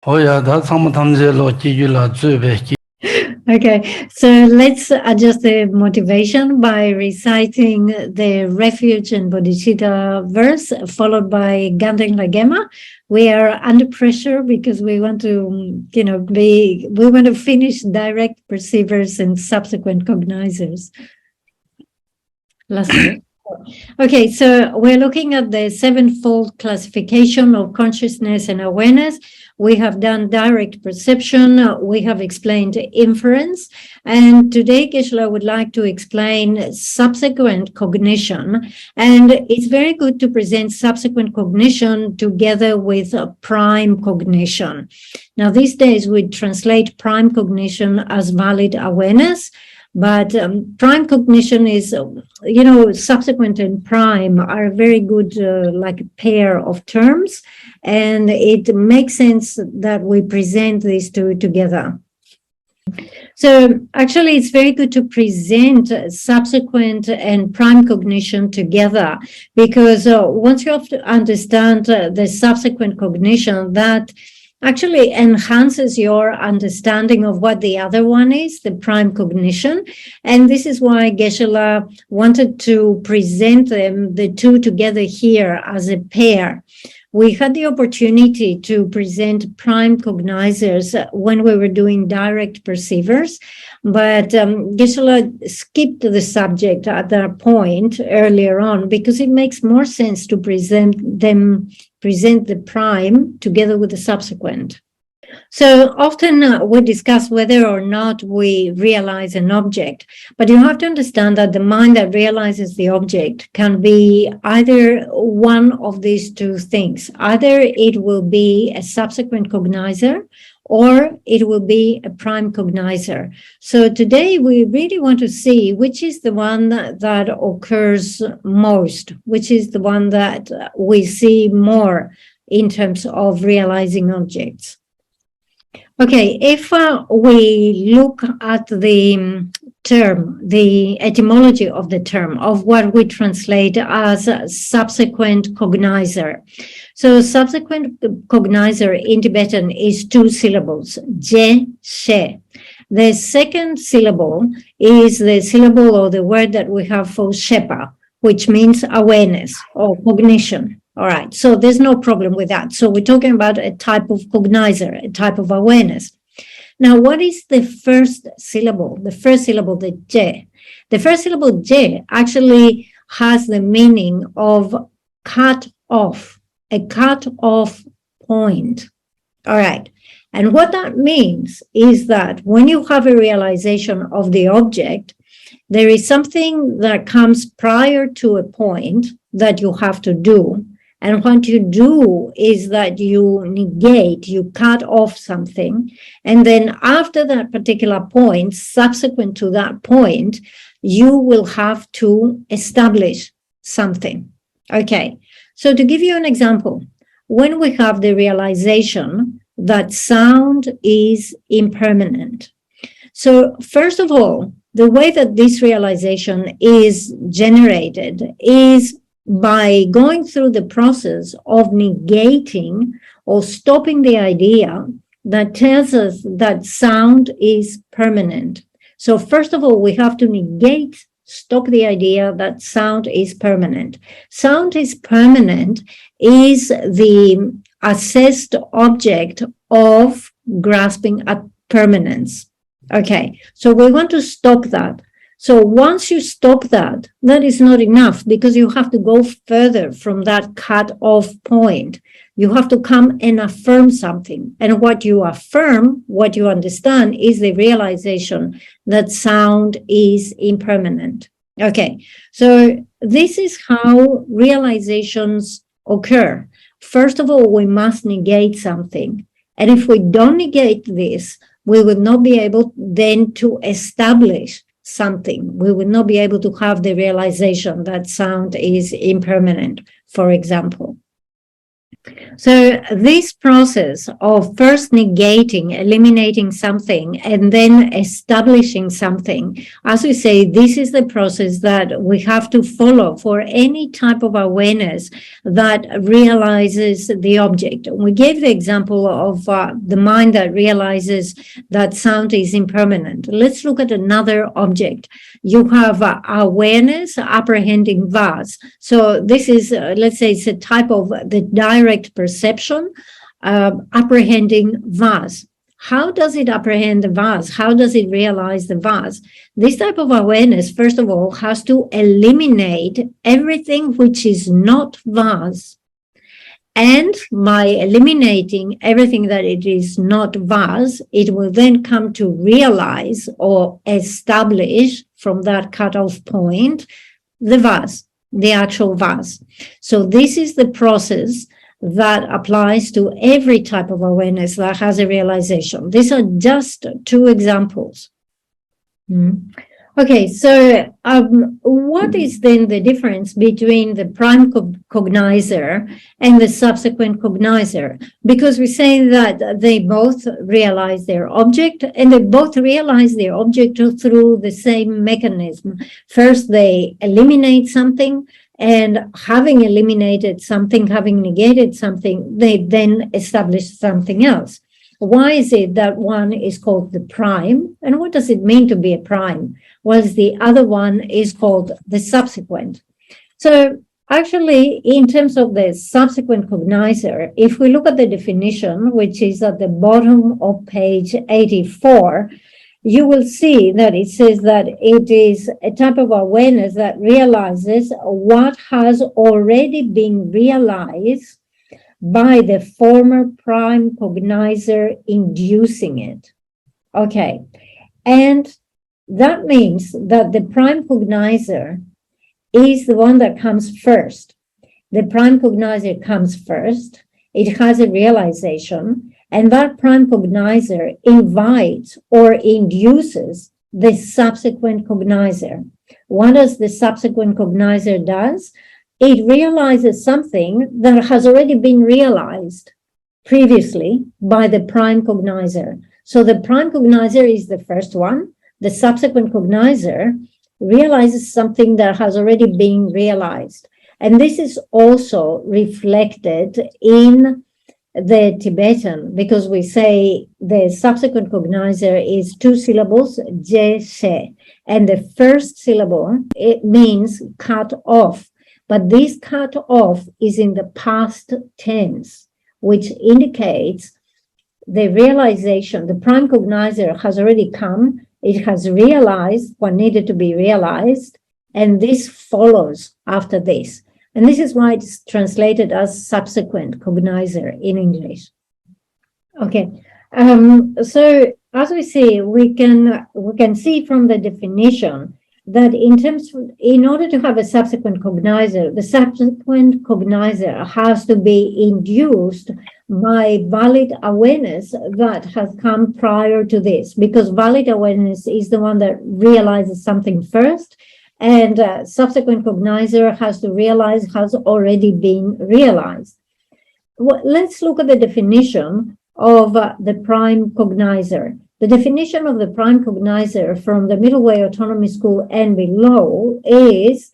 Okay, so let's adjust the motivation by reciting the refuge and bodhicitta verse, followed by Gaden Lagema. We are under pressure because we want to, we want to finish direct perceivers and subsequent cognizers. Last one. Okay, so we're looking at the sevenfold classification of consciousness and awareness. We have done direct perception, we have explained inference, and today Geshe would like to explain subsequent cognition. And it's very good to present subsequent cognition together with prime cognition. Now, these days we translate prime cognition as valid awareness, but prime cognition is, subsequent and prime are a very good like a pair of terms, and it makes sense that we present these two together. So actually, it's very good to present subsequent and prime cognition together, because once you have to understand the subsequent cognition, that actually enhances your understanding of what the other one is, the prime cognition. And this is why Geshe wanted to present them, the two together here as a pair. We had the opportunity to present prime cognizers when we were doing direct perceivers, but Geshe skipped the subject at that point earlier on because it makes more sense to present the prime together with the subsequent. So often we discuss whether or not we realize an object, but you have to understand that the mind that realizes the object can be either one of these two things. Either it will be a subsequent cognizer or it will be a prime cognizer. So today we really want to see which is the one that occurs most, which is the one that we see more in terms of realizing objects. Okay, if we look at the term, the etymology of the term, of what we translate as subsequent cognizer. So subsequent cognizer in Tibetan is 2 syllables, Geshe. The second syllable is the syllable or the word that we have for Shepa, which means awareness or cognition. All right, so there's no problem with that. So we're talking about a type of cognizer, a type of awareness. Now, what is the first syllable? The first syllable, the Je. The first syllable, Je, actually has the meaning of cut off, a cut off point. All right, and what that means is that when you have a realization of the object, there is something that comes prior to a point that you have to do. And what you do is that you negate, you cut off something. And then after that particular point, subsequent to that point, you will have to establish something. Okay, so to give you an example, when we have the realization that sound is impermanent. So first of all, the way that this realization is generated is by going through the process of negating or stopping the idea that tells us that sound is permanent. So first of all, we have to negate, stop the idea that sound is permanent. Sound is permanent is the assessed object of grasping at permanence. Okay, so we want to stop that. So once you stop that, that is not enough because you have to go further from that cut-off point. You have to come and affirm something. And what you affirm, what you understand, is the realization that sound is impermanent. Okay, so this is how realizations occur. First of all, we must negate something. And if we don't negate this, we will not be able then to establish something. We will not be able to have the realization that sound is impermanent, for example. So this process of first negating, eliminating something, and then establishing something, as we say, this is the process that we have to follow for any type of awareness that realizes the object. We gave the example of the mind that realizes that sound is impermanent. Let's look at another object. You have awareness apprehending vase. So this is, let's say, it's a type of the direct perception, apprehending vase. How does it apprehend the vase? How does it realize the vase? This type of awareness, first of all, has to eliminate everything which is not vase. And by eliminating everything that it is not vase, it will then come to realize or establish from that cutoff point the vase, the actual vase. So this is the process that applies to every type of awareness that has a realization. These are just two examples. Okay, so what is then the difference between the prime cognizer and the subsequent cognizer? Because we say that they both realize their object, and they both realize their object through the same mechanism. First, they eliminate something, and having eliminated something, having negated something, they then establish something else. Why is it that one is called the prime? And what does it mean to be a prime? Whilst the other one is called the subsequent. So actually, in terms of the subsequent cognizer, if we look at the definition, which is at the bottom of page 84, you will see that it says that it is a type of awareness that realizes what has already been realized by the former prime cognizer inducing it. Okay, and that means that the prime cognizer is the one that comes first. The prime cognizer comes first. It has a realization, and that prime cognizer invites or induces the subsequent cognizer. What does the subsequent cognizer does? It realizes something that has already been realized previously by the prime cognizer. So the prime cognizer is the first one. The subsequent cognizer realizes something that has already been realized. And this is also reflected in the Tibetan, because we say the subsequent cognizer is two syllables, Geshe, and the first syllable, it means cut off. But this cut off is in the past tense, which indicates the realization. The prime cognizer has already come. It has realized what needed to be realized, and this follows after this. And this is why it's translated as subsequent cognizer in English. Okay, so as we see, we can see from the definition that in order to have a subsequent cognizer, the subsequent cognizer has to be induced by valid awareness that has come prior to this, because valid awareness is the one that realizes something first, and subsequent cognizer has to realize has already been realized. Well, let's look at the definition of the prime cognizer. The definition of the prime cognizer from the Middle Way Autonomy School and below is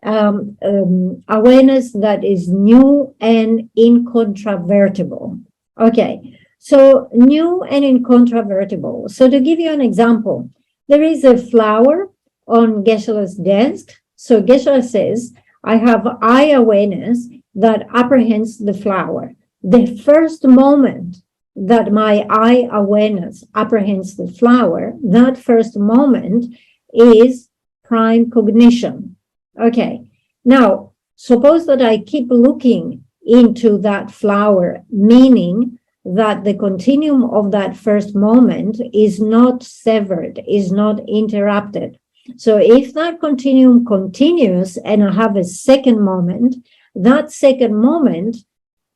awareness that is new and incontrovertible. Okay, so new and incontrovertible. So to give you an example, there is a flower on Geshe's desk. So Geshe says, I have eye awareness that apprehends the flower. The first moment that my eye awareness apprehends the flower, that first moment is prime cognition. Okay, now suppose that I keep looking into that flower, meaning that the continuum of that first moment is not severed, is not interrupted. So if that continuum continues and I have a second moment, that second moment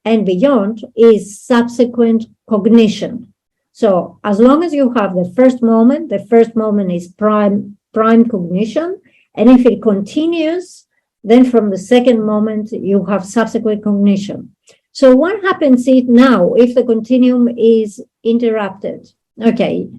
and beyond is subsequent cognition. So as long as you have the first moment is prime cognition. And if it continues, then from the second moment, you have subsequent cognition. So what happens now if the continuum is interrupted? Okay.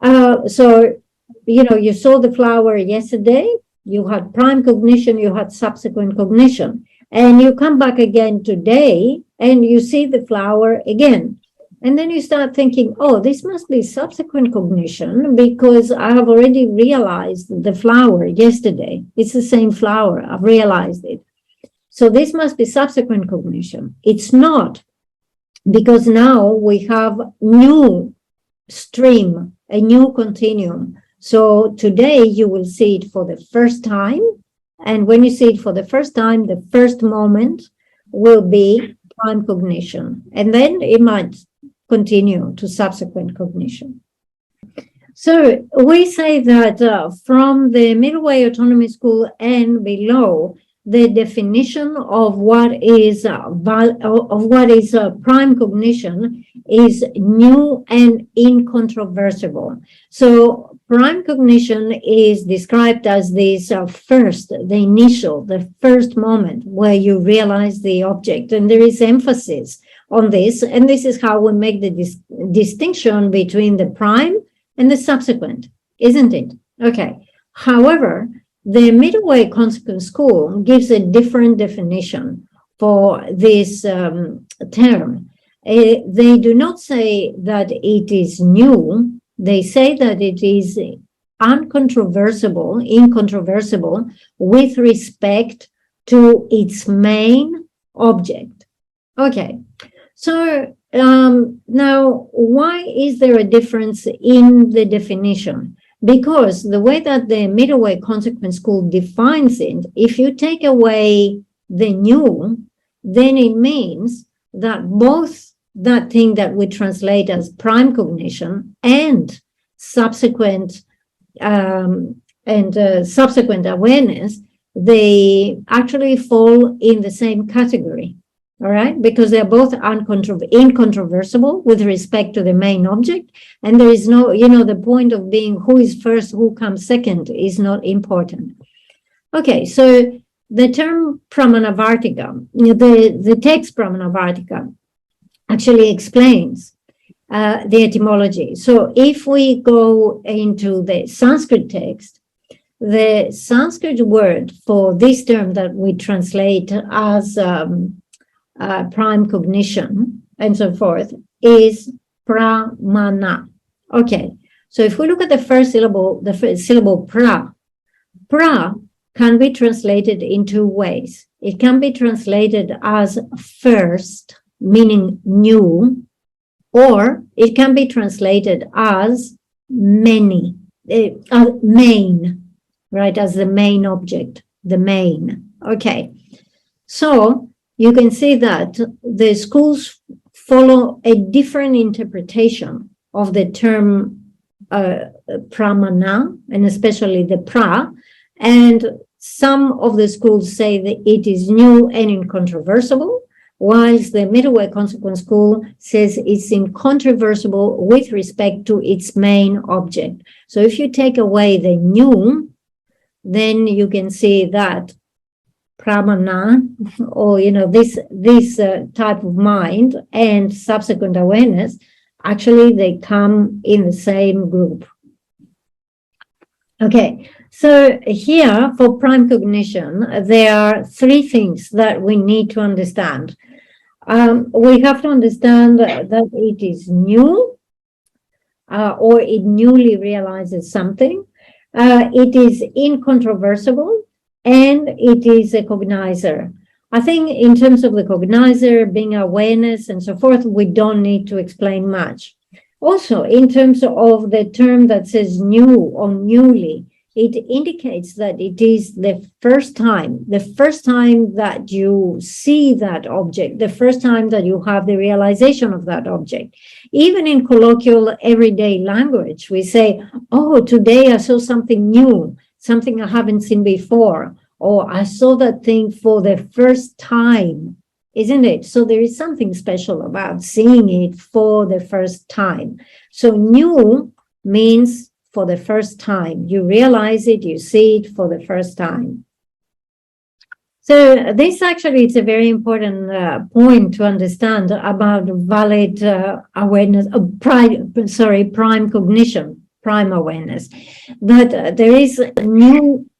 So, you saw the flower yesterday, you had prime cognition, you had subsequent cognition, and you come back again today and you see the flower again. And then you start thinking, oh, this must be subsequent cognition because I have already realized the flower yesterday. It's the same flower. I've realized it. So this must be subsequent cognition. It's not, because now we have new stream, a new continuum. So today you will see it for the first time. And when you see it for the first time, the first moment will be prime cognition. And then it might continue to subsequent cognition. So we say that from the middle way autonomy school and below, the definition of what is prime cognition is new and incontrovertible. So prime cognition is described as this the first moment where you realize the object, and there is emphasis on this, and this is how we make the distinction between the prime and the subsequent, isn't it? Okay. However, the middle way consequent school gives a different definition for this term. They do not say that it is new. They say that it is incontrovertible with respect to its main object. Okay. So now, why is there a difference in the definition? Because the way that the middle way consequent school defines it, if you take away the new, then it means that both that thing that we translate as prime cognition and subsequent awareness, they actually fall in the same category. All right, because they're both incontrovertible with respect to the main object. And there is no, the point of being who is first, who comes second is not important. Okay, so the term pramanavartika, the text pramanavartika actually explains the etymology. So if we go into the Sanskrit text, the Sanskrit word for this term that we translate as prime cognition and so forth is pramana. Okay, so if we look at the first syllable pra can be translated in two ways. It can be translated as first, meaning new, or it can be translated as main, right, as the main object, the main. Okay, so you can see that the schools follow a different interpretation of the term pramana, and especially the pra, and some of the schools say that it is new and incontrovertible, whilst the middle way consequent school says it's incontrovertible with respect to its main object. So if you take away the new, then you can see that pramana, or this type of mind and subsequent awareness, actually they come in the same group. Okay, so here for prime cognition, there are three things that we need to understand. We have to understand that it is new, or it newly realizes something. It is incontrovertible, and it is a cognizer. I think in terms of the cognizer being awareness and so forth, we don't need to explain much. Also, in terms of the term that says new or newly, it indicates that it is the first time that you see that object, the first time that you have the realization of that object. Even in colloquial everyday language, we say, oh, today I saw something new, something I haven't seen before, or I saw that thing for the first time, isn't it? So there is something special about seeing it for the first time. So new means for the first time. You realize it, you see it for the first time. So this actually is a very important point to understand about valid awareness, prime cognition, prime awareness, that there is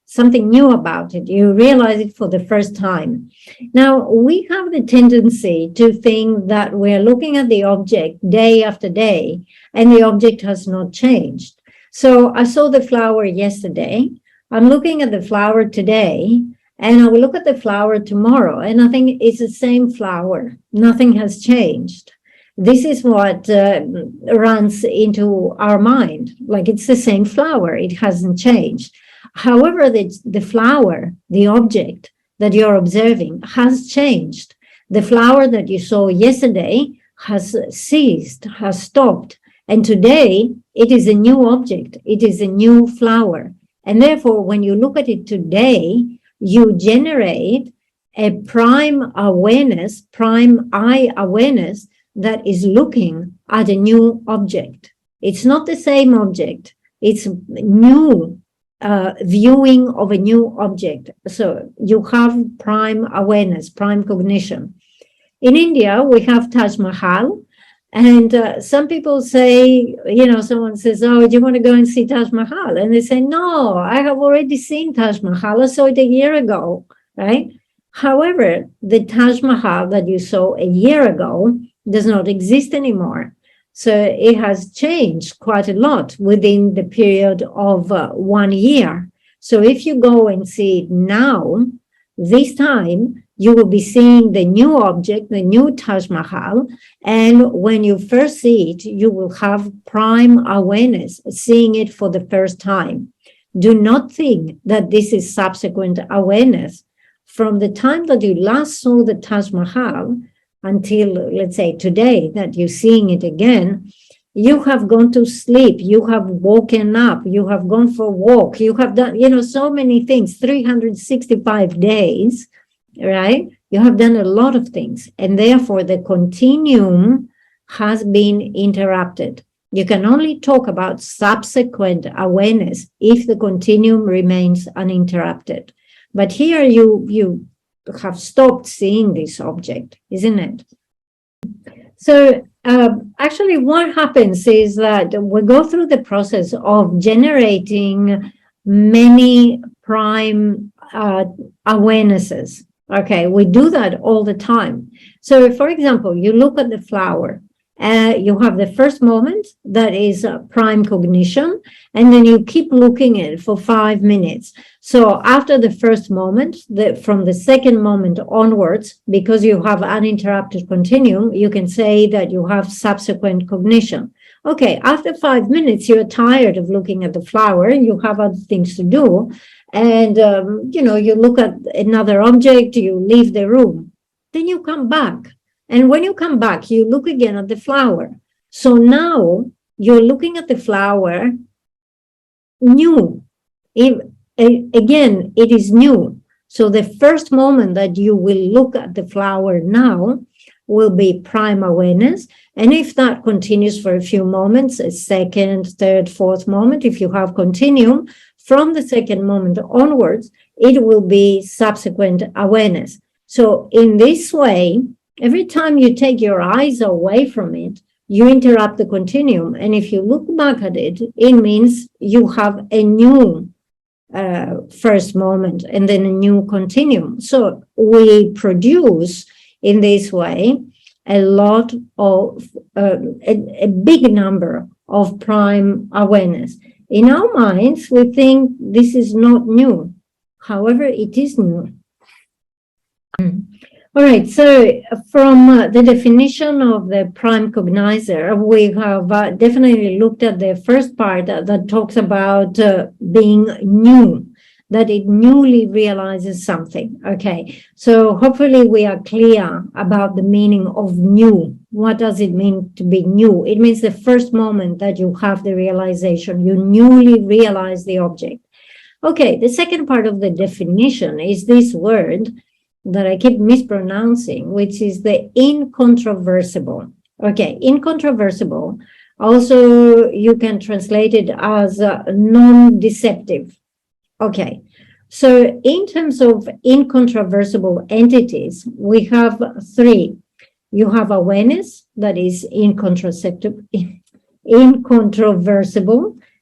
something new about it. You realize it for the first time. Now, we have the tendency to think that we're looking at the object day after day, and the object has not changed. So I saw the flower yesterday. I'm looking at the flower today, and I will look at the flower tomorrow, and I think it's the same flower. Nothing has changed. This is what runs into our mind. Like, it's the same flower. It hasn't changed. However, the flower, the object that you're observing, has changed. The flower that you saw yesterday has ceased, has stopped. And today, it is a new object. It is a new flower. And therefore, when you look at it today, you generate a prime awareness, prime eye awareness that is looking at a new object. It's not the same object. It's new viewing of a new object. So you have prime awareness, prime cognition. In India, we have Taj Mahal. And some people say, someone says, oh, do you want to go and see Taj Mahal? And they say, no, I have already seen Taj Mahal. I saw it a year ago, right? However, the Taj Mahal that you saw a year ago does not exist anymore. So it has changed quite a lot within the period of 1 year. So if you go and see it now, this time, you will be seeing the new object, the new Taj Mahal. And when you first see it, you will have prime awareness, seeing it for the first time. Do not think that this is subsequent awareness. From the time that you last saw the Taj Mahal until, let's say, today, that you're seeing it again, you have gone to sleep, you have woken up, you have gone for a walk, you have done, so many things, 365 days, right? You have done a lot of things, and therefore the continuum has been interrupted. You can only talk about subsequent awareness if the continuum remains uninterrupted. But here you have stopped seeing this object, isn't it? So actually what happens is that we go through the process of generating many prime awarenesses. Okay, we do that all the time. So, for example, you look at the flower, you have the first moment that is prime cognition, and then you keep looking at it for 5 minutes. So after the first moment, from the second moment onwards, because you have uninterrupted continuum, you can say that you have subsequent cognition. Okay, after 5 minutes, you're tired of looking at the flower, you have other things to do. And, you look at another object, you leave the room, then you come back. And when you come back, you look again at the flower. So now you're looking at the flower new. Again, it is new. So the first moment that you will look at the flower now will be prime awareness. And if that continues for a few moments, a second, third, fourth moment, if you have continuum, from the second moment onwards, it will be subsequent awareness. So in this way, every time you take your eyes away from it, you interrupt the continuum. And if you look back at it, it means you have a new first moment and then a new continuum. So we produce in this way a lot of, a big number of prime awareness. In our minds, we think this is not new. However, it is new. All right, so from the definition of the prime cognizer, we have definitely looked at the first part that talks about being new, that it newly realizes something. Okay, so hopefully we are clear about the meaning of new. What does it mean to be new? It means the first moment that you have the realization, you newly realize the object. Okay, the second part of the definition is this word that I keep mispronouncing, which is the incontrovertible. Okay, incontrovertible. Also, you can translate it as non-deceptive. Okay, So in terms of incontrovertible entities, we have three. You have awareness that is incontrovertible.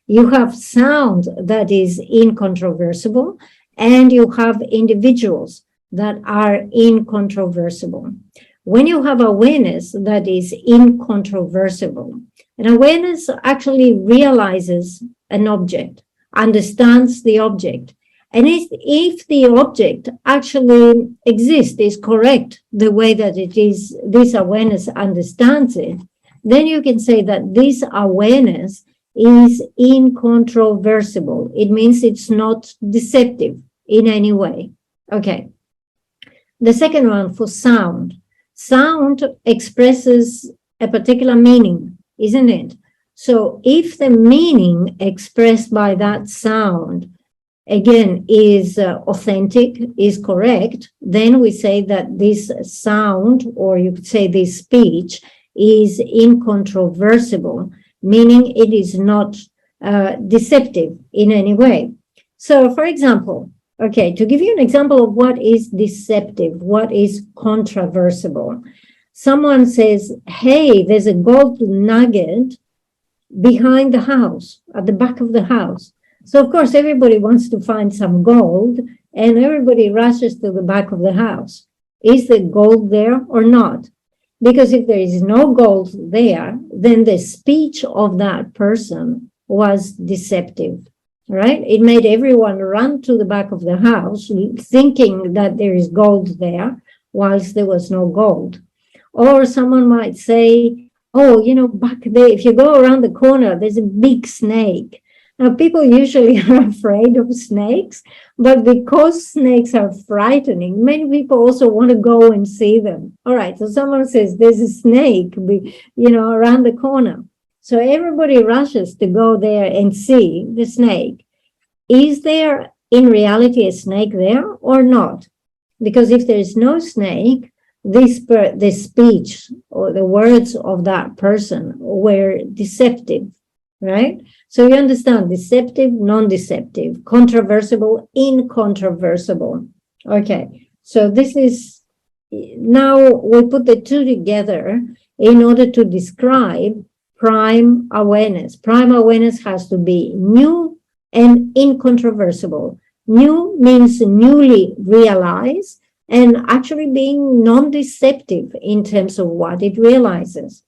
You have sound that is incontrovertible, and you have individuals that are incontrovertible. When you have awareness that is incontrovertible, and awareness actually realizes an object, understands the object, and if the object actually exists, is correct, the way that it is, this awareness understands it, then you can say that this awareness is incontrovertible. It means it's not deceptive in any way. Okay. The second one, for sound. Sound expresses a particular meaning, isn't it? So if the meaning expressed by that sound, again, is authentic, is correct, then we say that this sound, or you could say this speech, is incontrovertible, meaning it is not deceptive in any way. So, for example, okay, to give you an example of what is deceptive, what is controversial, someone says, hey, there's a gold nugget behind the house, at the back of the house. So, of course, everybody wants to find some gold, and everybody rushes to the back of the house. Is the gold there or not? Because if there is no gold there, then the speech of that person was deceptive, right? It made everyone run to the back of the house thinking that there is gold there, whilst there was no gold. Or someone might say, oh, you know, back there, if you go around the corner, there's a big snake. Now, people usually are afraid of snakes, but because snakes are frightening, many people also want to go and see them. All right, so someone says there's a snake, you know, around the corner. So everybody rushes to go there and see the snake. Is there in reality a snake there or not? Because if there is no snake, this speech or the words of that person were deceptive, right? So you understand deceptive, non-deceptive, controversial, incontrovertible. Okay, so this is, now we put the two together in order to describe prime awareness. Prime awareness has to be new and incontrovertible. New means newly realized and actually being non-deceptive in terms of what it realizes.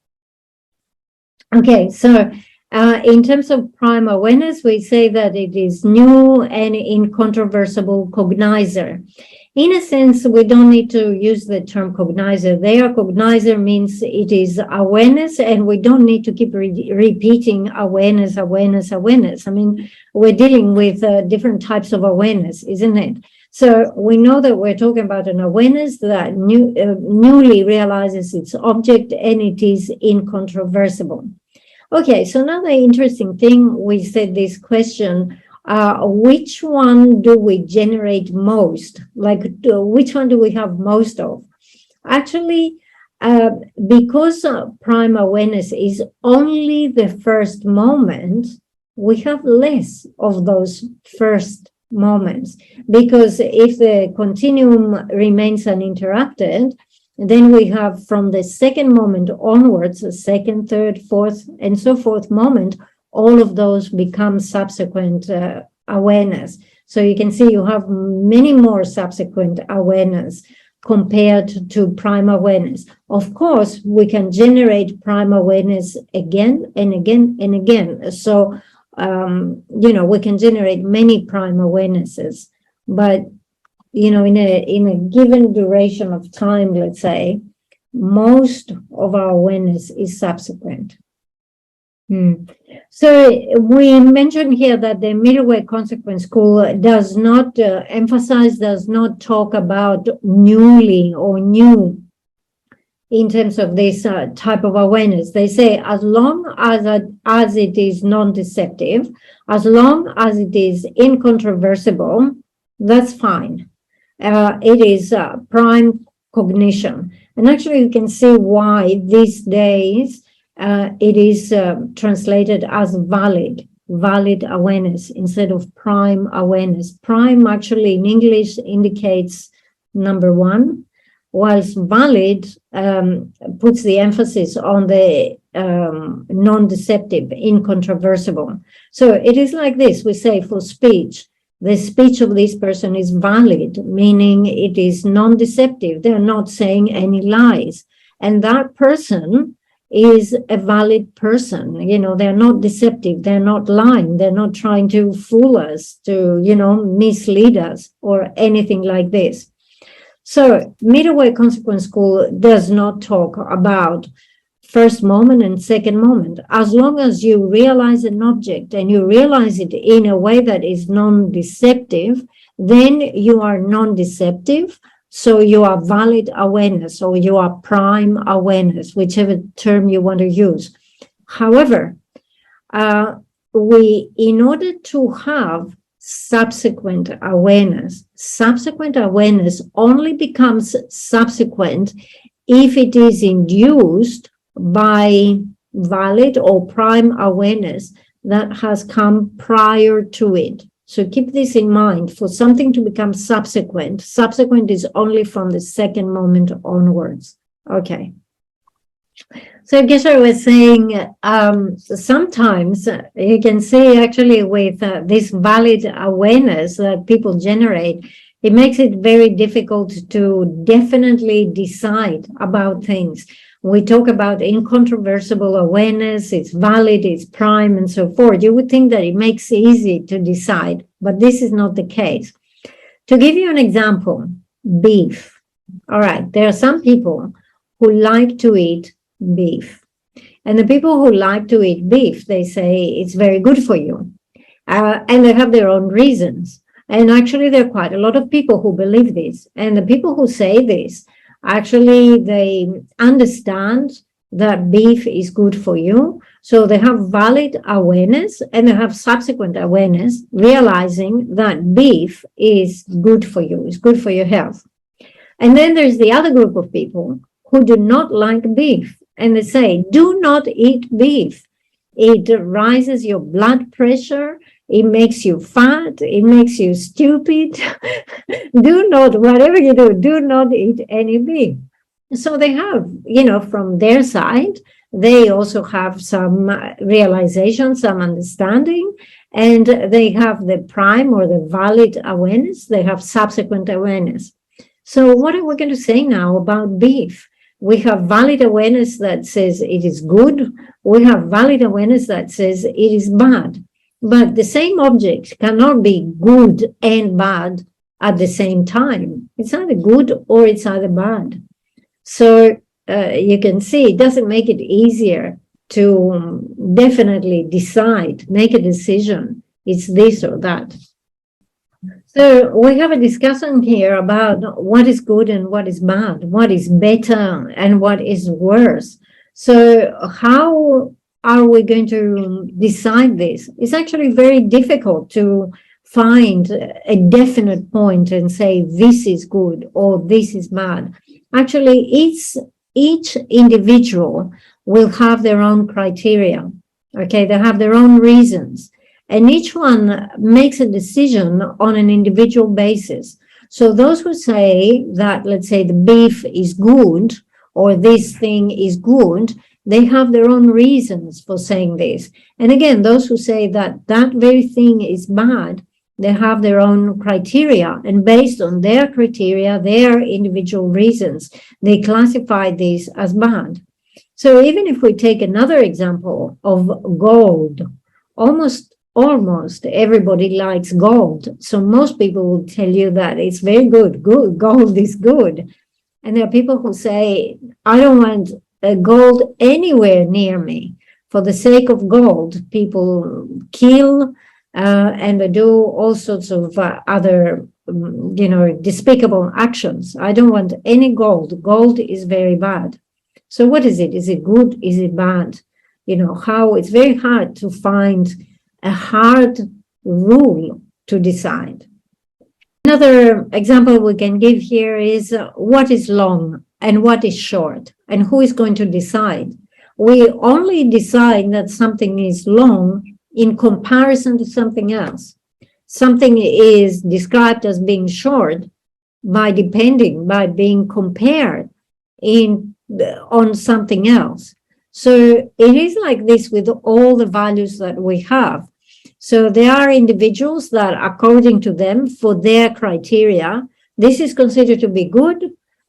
Okay, so in terms of prime awareness, we say that it is new and incontrovertible cognizer. In a sense, we don't need to use the term cognizer there. Cognizer means it is awareness, and we don't need to keep repeating awareness, awareness, awareness. I mean, we're dealing with different types of awareness, isn't it? So we know that we're talking about an awareness that newly realizes its object, and it is incontrovertible. Okay, so another interesting thing, we said this question, which one do we generate most? Like, which one do we have most of? Actually, because prime awareness is only the first moment, we have less of those first moments. Because if the continuum remains uninterrupted, then we have from the second moment onwards, the second, third, fourth, and so forth moment, all of those become subsequent awareness. So you can see you have many more subsequent awareness compared to prime awareness. Of course, we can generate prime awareness again and again and again. So, you know, we can generate many prime awarenesses, but you know, in a given duration of time, let's say, most of our awareness is subsequent. So we mentioned here that the middleware consequence school does not emphasize, does not talk about newly or new in terms of this type of awareness. They say as long as it is non-deceptive, as long as it is incontrovertible, that's fine. It is prime cognition. And actually you can see why these days it is translated as valid, valid awareness instead of prime awareness. Prime actually in English indicates number one, whilst valid puts the emphasis on the non-deceptive, incontrovertible. So it is like this. We say for speech, the speech of this person is valid, meaning it is non-deceptive. They're not saying any lies. And that person is a valid person. You know, they're not deceptive. They're not lying. They're not trying to fool us, to, you know, mislead us or anything like this. So middle-way consequence school does not talk about first moment and second moment. As long as you realize an object and you realize it in a way that is non-deceptive, then you are non-deceptive. So you are valid awareness, or you are prime awareness, whichever term you want to use. However, in order to have subsequent awareness only becomes subsequent if it is induced by valid or prime awareness that has come prior to it. So keep this in mind. For something to become subsequent is only from the second moment onwards. Okay. So Geshe was saying, sometimes you can see actually with this valid awareness that people generate, it makes it very difficult to definitely decide about things. We talk about incontrovertible awareness, it's valid, it's prime, and so forth. You would think that it makes it easy to decide, but this is not the case. To give you an example, beef. All right, there are some people who like to eat beef. And the people who like to eat beef, they say it's very good for you. And they have their own reasons. And actually, there are quite a lot of people who believe this. And the people who say this, actually, they understand that beef is good for you. So they have valid awareness and they have subsequent awareness, realizing that beef is good for you, is good for your health. And then there's the other group of people who do not like beef. And they say, do not eat beef. It rises your blood pressure. It makes you fat. It makes you stupid. Do not, whatever you do not eat any beef. So they have, you know, from their side, they also have some realization, some understanding, and they have the prime or the valid awareness. They have subsequent awareness. So what are we going to say now about beef? We have valid awareness that says it is good. We have valid awareness that says it is bad. But the same object cannot be good and bad at the same time. It's either good or it's either bad. So you can see it doesn't make it easier to definitely decide, make a decision. It's this or that. So we have a discussion here about what is good and what is bad, what is better and what is worse. So how are we going to decide this? It's actually very difficult to find a definite point and say this is good or this is bad. Actually, each individual will have their own criteria. Okay, they have their own reasons. And each one makes a decision on an individual basis. So those who say that, let's say, the beef is good or this thing is good, they have their own reasons for saying this. And again, those who say that that very thing is bad, they have their own criteria. And based on their criteria, their individual reasons, they classify this as bad. So even if we take another example of gold, almost everybody likes gold. So most people will tell you that it's very good. Gold is good. And there are people who say, I don't want gold anywhere near me. For the sake of gold, people kill and they do all sorts of other, despicable actions. I don't want any gold. Gold is very bad. So what is it? Is it good? Is it bad? How it's very hard to find a hard rule to decide. Another example we can give here is what is long and what is short, and who is going to decide. We only decide that something is long in comparison to something else. Something is described as being short by being compared on something else. So it is like this with all the values that we have. So there are individuals that, according to them, for their criteria, this is considered to be good.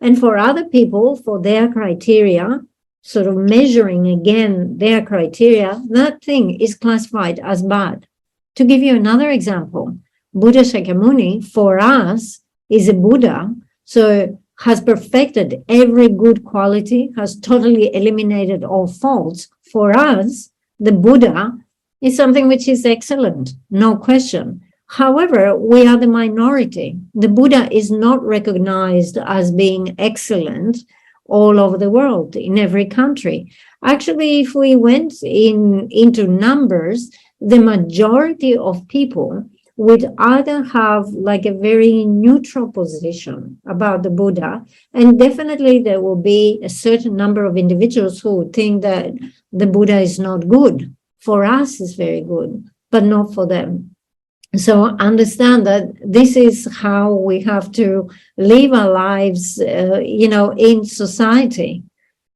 And for other people, for their criteria, sort of measuring again their criteria, that thing is classified as bad. To give you another example, Buddha Shakyamuni, for us, is a Buddha, so has perfected every good quality, has totally eliminated all faults. For us, the Buddha is something which is excellent, no question. However, we are the minority. The Buddha is not recognized as being excellent all over the world, in every country. Actually, if we went into numbers, the majority of people would either have like a very neutral position about the Buddha, and definitely there will be a certain number of individuals who would think that the Buddha is not good. For us, it's very good, but not for them. So understand that this is how we have to live our lives, in society.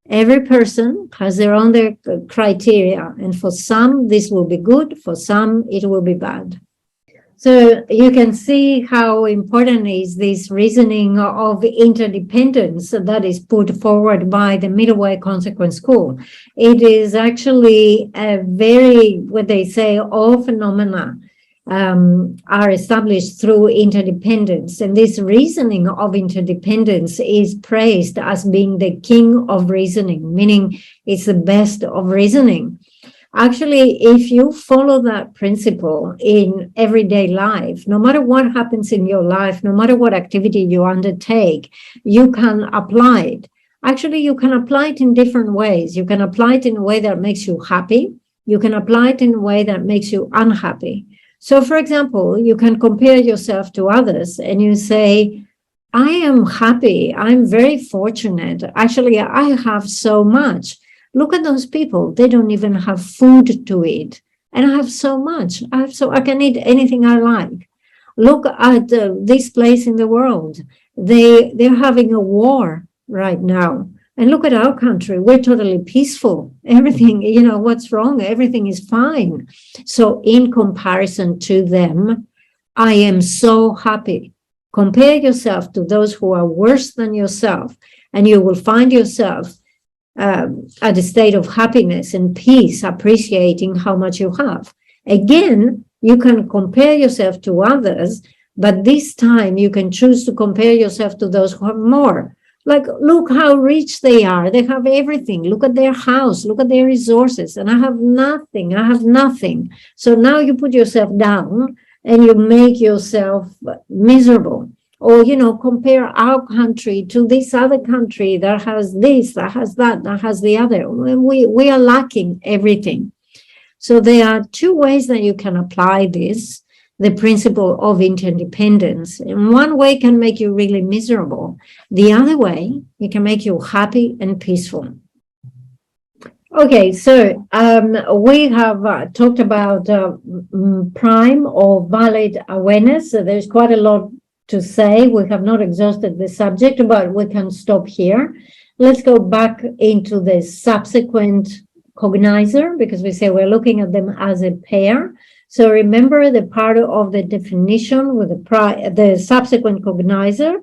Every person has their own criteria, and for some, this will be good, for some, it will be bad. So you can see how important is this reasoning of interdependence that is put forward by the middle way consequence school. It is actually a very, what they say, all phenomena are established through interdependence. And this reasoning of interdependence is praised as being the king of reasoning, meaning it's the best of reasoning. Actually, if you follow that principle in everyday life, no matter what happens in your life, no matter what activity you undertake, you can apply it. Actually, you can apply it in different ways. You can apply it in a way that makes you happy. You can apply it in a way that makes you unhappy. So, for example, you can compare yourself to others and you say, I am happy. I'm very fortunate. Actually, I have so much. Look at those people. They don't even have food to eat. And I have so much. I can eat anything I like. Look at this place in the world. They're having a war right now. And look at our country. We're totally peaceful. Everything, what's wrong? Everything is fine. So in comparison to them, I am so happy. Compare yourself to those who are worse than yourself, and you will find yourself at a state of happiness and peace, appreciating how much you have. Again, you can compare yourself to others, but this time you can choose to compare yourself to those who have more. Like, look how rich they are. They have everything. Look at their house. Look at their resources. And I have nothing. I have nothing. So now you put yourself down and you make yourself miserable. Or, compare our country to this other country that has this, that has that has the other. We are lacking everything. So there are two ways that you can apply this, the principle of interdependence. And one way can make you really miserable. The other way, it can make you happy and peaceful. Okay, so we have talked about prime or valid awareness. So there's quite a lot to say. We have not exhausted the subject, but we can stop here. Let's go back into the subsequent cognizer, because we say we're looking at them as a pair. So remember the part of the definition with the subsequent cognizer,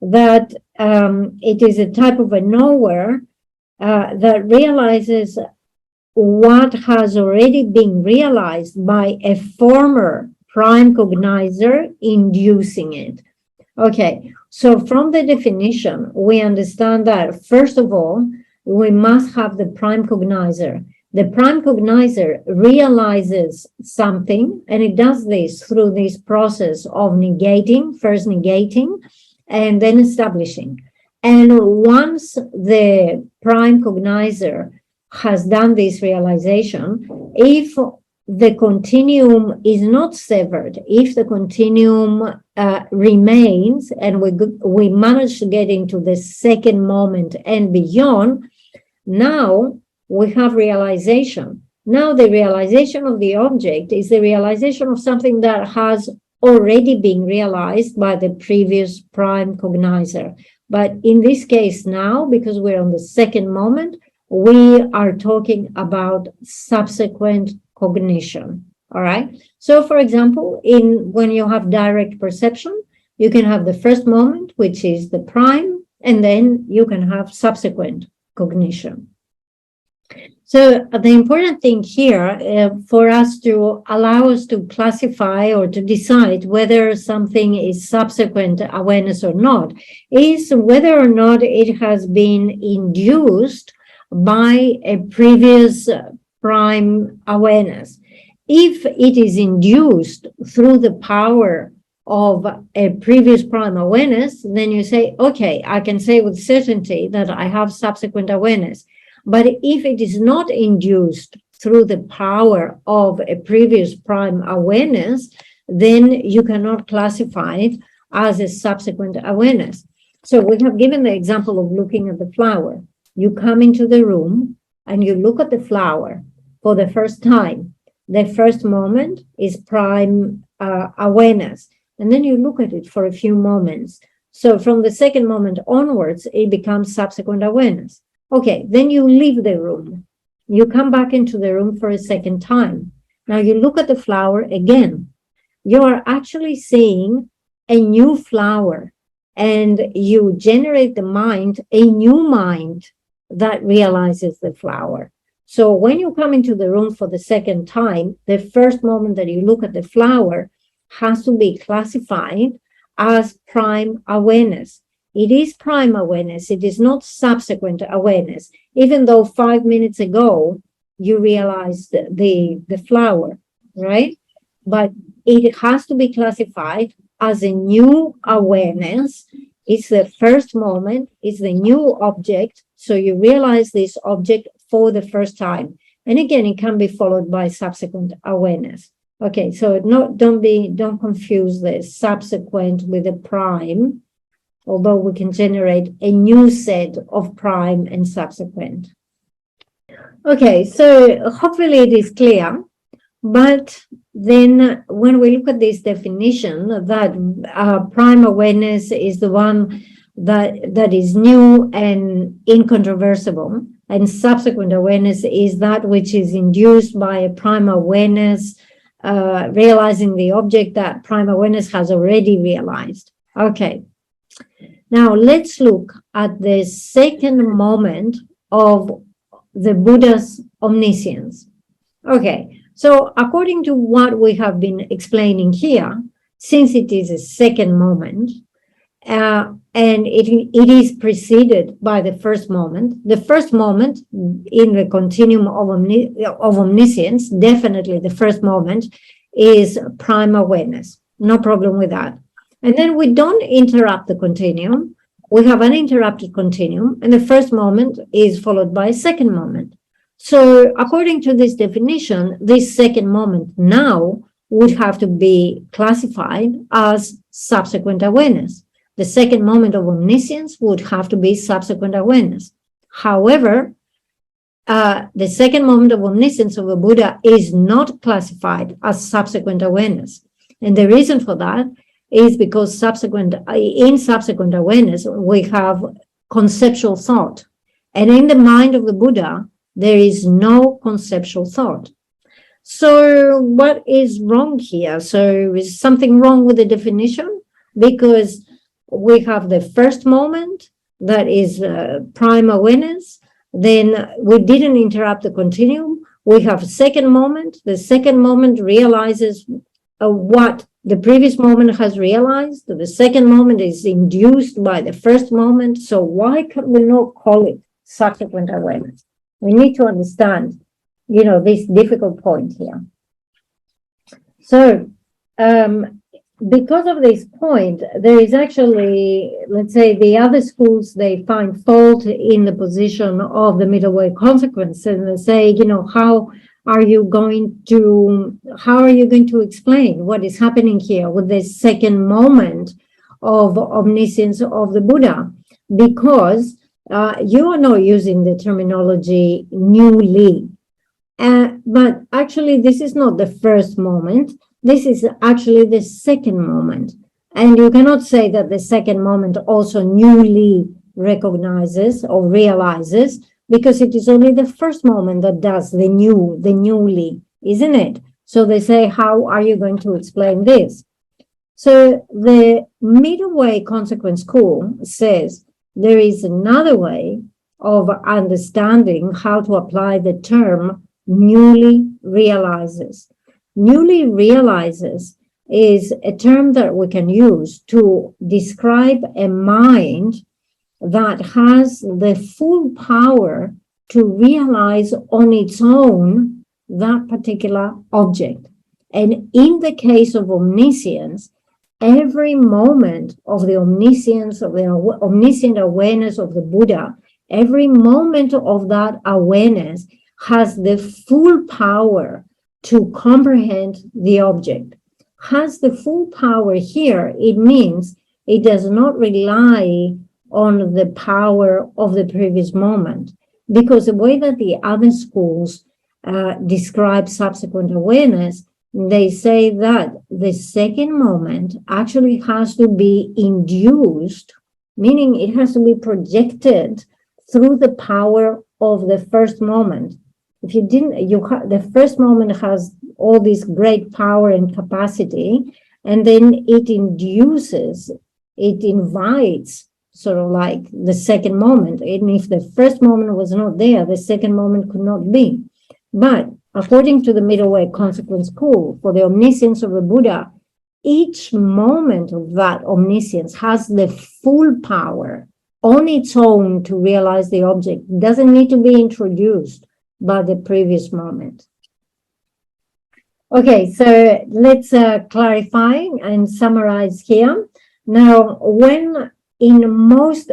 that it is a type of a knower that realizes what has already been realized by a former prime cognizer inducing it. Okay, so from the definition, we understand that, first of all, we must have the prime cognizer. The prime cognizer realizes something, and it does this through this process of negating, first negating, and then establishing. And once the prime cognizer has done this realization, if the continuum is not severed, if the continuum remains, and we manage to get into the second moment and beyond, now we have realization. Now the realization of the object is the realization of something that has already been realized by the previous prime cognizer. But in this case now, because we're on the second moment, we are talking about subsequent cognition. All right. So for example, when you have direct perception, you can have the first moment, which is the prime, and then you can have subsequent cognition. So the important thing here for us to allow us to classify or to decide whether something is subsequent awareness or not is whether or not it has been induced by a previous prime awareness. If it is induced through the power of a previous prime awareness, then you say, okay, I can say with certainty that I have subsequent awareness. But if it is not induced through the power of a previous prime awareness, then you cannot classify it as a subsequent awareness. So we have given the example of looking at the flower. You come into the room and you look at the flower for the first time. The first moment is prime awareness. And then you look at it for a few moments. So from the second moment onwards, it becomes subsequent awareness. Okay, then you leave the room. You come back into the room for a second time. Now you look at the flower again. You are actually seeing a new flower, and you generate the mind, a new mind that realizes the flower. So when you come into the room for the second time, the first moment that you look at the flower has to be classified as prime awareness. It is prime awareness. It is not subsequent awareness, even though 5 minutes ago you realized the flower, right? But it has to be classified as a new awareness. It's the first moment, it's the new object. So you realize this object for the first time. And again, it can be followed by subsequent awareness. Okay, so don't confuse the subsequent with the prime, although we can generate a new set of prime and subsequent. Okay, so hopefully it is clear. But then when we look at this definition, that prime awareness is the one that is new and incontrovertible, and subsequent awareness is that which is induced by a prime awareness, realizing the object that prime awareness has already realized. Okay. Now let's look at the second moment of the Buddha's omniscience. Okay, so according to what we have been explaining here, since it is a second moment, and it is preceded by the first moment in the continuum of omniscience, definitely the first moment is prime awareness. No problem with that. And then we don't interrupt the continuum. We have an uninterrupted continuum, and the first moment is followed by a second moment. So according to this definition, this second moment now would have to be classified as subsequent awareness. The second moment of omniscience would have to be subsequent awareness. However, the second moment of omniscience of a Buddha is not classified as subsequent awareness. And the reason for that is because in subsequent awareness, we have conceptual thought. And in the mind of the Buddha, there is no conceptual thought. So what is wrong here? So is something wrong with the definition? Because we have the first moment, that is prime awareness. Then we didn't interrupt the continuum. We have second moment. The second moment realizes what the previous moment has realized. The second moment is induced by the first moment. So why can we not call it subsequent awareness? We need to understand, this difficult point here. So, because of this point, there is actually, let's say, the other schools, they find fault in the position of the middle way consequence, and they say, how are you going to explain what is happening here with this second moment of omniscience of the Buddha? Because you are not using the terminology newly. But actually, this is not the first moment. This is actually the second moment. And you cannot say that the second moment also newly recognizes or realizes, because it is only the first moment that does the newly, isn't it? So they say, how are you going to explain this? So the middle way consequence school says there is another way of understanding how to apply the term newly realizes. Newly realizes is a term that we can use to describe a mind that has the full power to realize on its own that particular object. And in the case of omniscience, every moment of the omniscience, of the omniscient awareness of the Buddha, every moment of that awareness has the full power to comprehend the object. Has the full power here, it means it does not rely on the power of the previous moment, because the way that the other schools describe subsequent awareness, they say that the second moment actually has to be induced, meaning it has to be projected through the power of the first moment. If you didn't, the first moment has all this great power and capacity, and then it induces, it invites sort of like the second moment. And if the first moment was not there, the second moment could not be. But according to the middle way consequence school, for the omniscience of the Buddha, each moment of that omniscience has the full power on its own to realize the object. It doesn't need to be introduced by the previous moment. Okay, so let's clarify and summarize here. Now, when in most,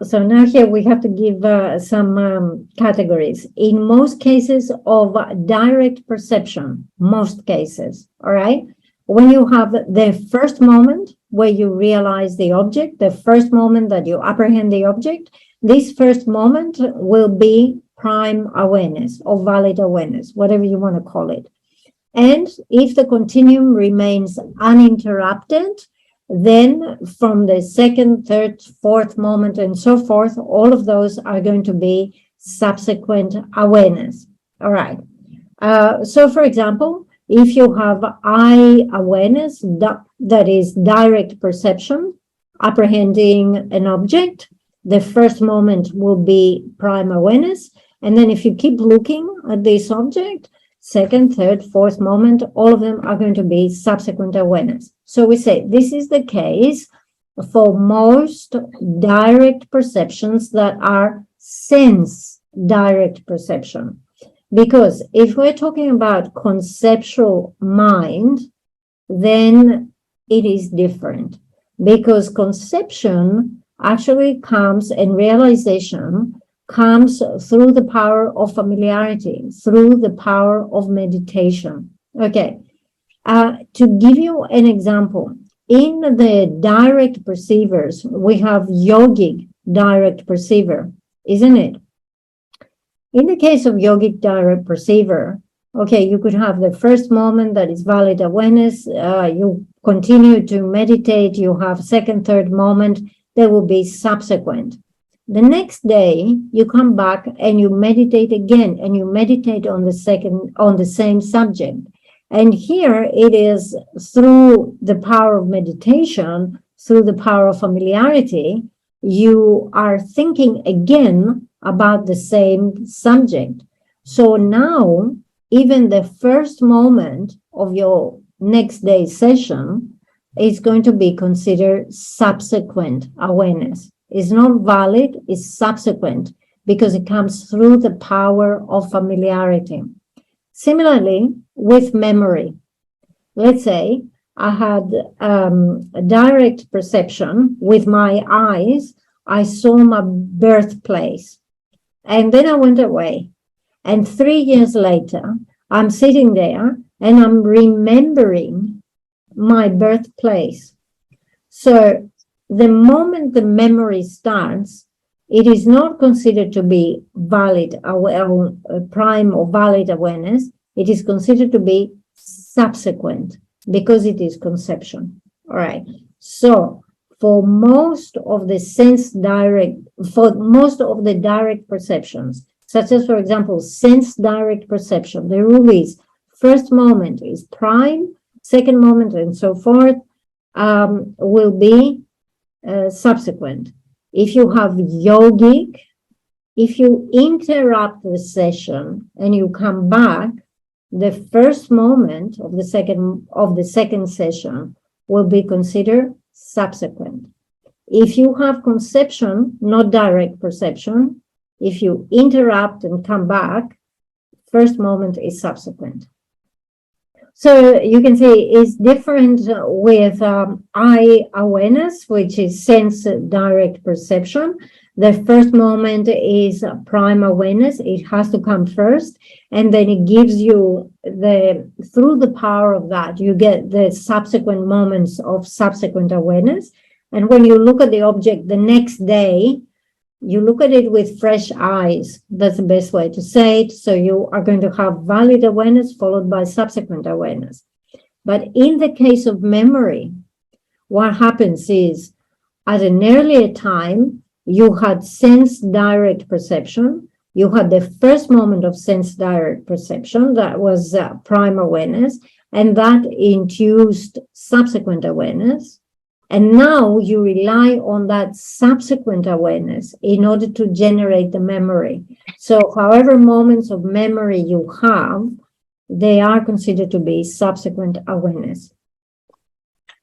so now here we have to give some categories. In most cases of direct perception, most cases, all right? When you have the first moment where you realize the object, the first moment that you apprehend the object, this first moment will be prime awareness or valid awareness, whatever you want to call it. And if the continuum remains uninterrupted, then from the second, third, fourth moment and so forth, all of those are going to be subsequent awareness. All right. So for example, if you have eye awareness, that is direct perception, apprehending an object, the first moment will be prime awareness. And then if you keep looking at this object, second, third, fourth moment, all of them are going to be subsequent awareness. So we say this is the case for most direct perceptions that are sense direct perception. Because if we're talking about conceptual mind, then it is different. Because conception actually comes, and realization comes through the power of familiarity, through the power of meditation. Okay, to give you an example, in the direct perceivers, we have yogic direct perceiver, isn't it? In the case of yogic direct perceiver, okay, you could have the first moment that is valid awareness, you continue to meditate, you have second, third moment, there will be subsequent. The next day, you come back and you meditate again, and you meditate on the same subject. And here it is through the power of meditation, through the power of familiarity, you are thinking again about the same subject. So now, even the first moment of your next day's session is going to be considered subsequent awareness. It's not valid, it's subsequent, because it comes through the power of familiarity. Similarly, with memory, let's say I had a direct perception with my eyes. I saw my birthplace, and then I went away. And 3 years later, I'm sitting there and I'm remembering my birthplace. So the moment the memory starts, it is not considered to be valid, prime or valid awareness. it is considered to be subsequent because it is conception. All right. So for most of the direct perceptions, such as, for example, sense direct perception, the rule is first moment is prime, second moment and so forth will be subsequent. If you have yogic, if you interrupt the session and you come back, the first moment of the second session will be considered subsequent. If you have conception, not direct perception, if you interrupt and come back, first moment is subsequent. So you can see it's different with eye awareness, which is sense direct perception. The first moment is prime awareness. It has to come first, and then it gives you through the power of that, you get the subsequent moments of subsequent awareness. And when you look at the object the next day, you look at it with fresh eyes. That's the best way to say it. So you are going to have valid awareness followed by subsequent awareness. But in the case of memory, what happens is at an earlier time, you had sense direct perception. You had the first moment of sense direct perception, that was prime awareness, and that induced subsequent awareness. And now you rely on that subsequent awareness in order to generate the memory. So however moments of memory you have, they are considered to be subsequent awareness.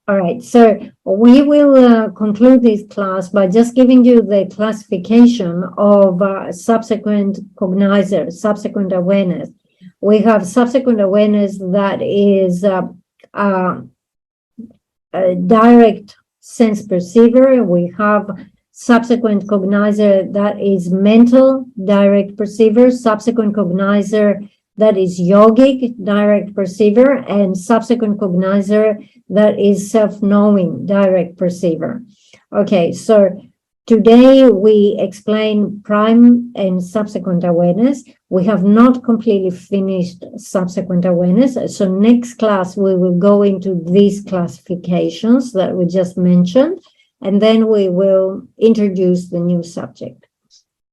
All right, so we will conclude this class by just giving you the classification of subsequent cognizer, subsequent awareness. We have subsequent awareness that is a direct sense perceiver. We have subsequent cognizer that is mental direct perceiver, subsequent cognizer that is yogic direct perceiver, and subsequent cognizer that is self-knowing direct perceiver. Okay, so today we explain prime and subsequent awareness. We have not completely finished subsequent awareness. So next class, we will go into these classifications that we just mentioned, and then we will introduce the new subject.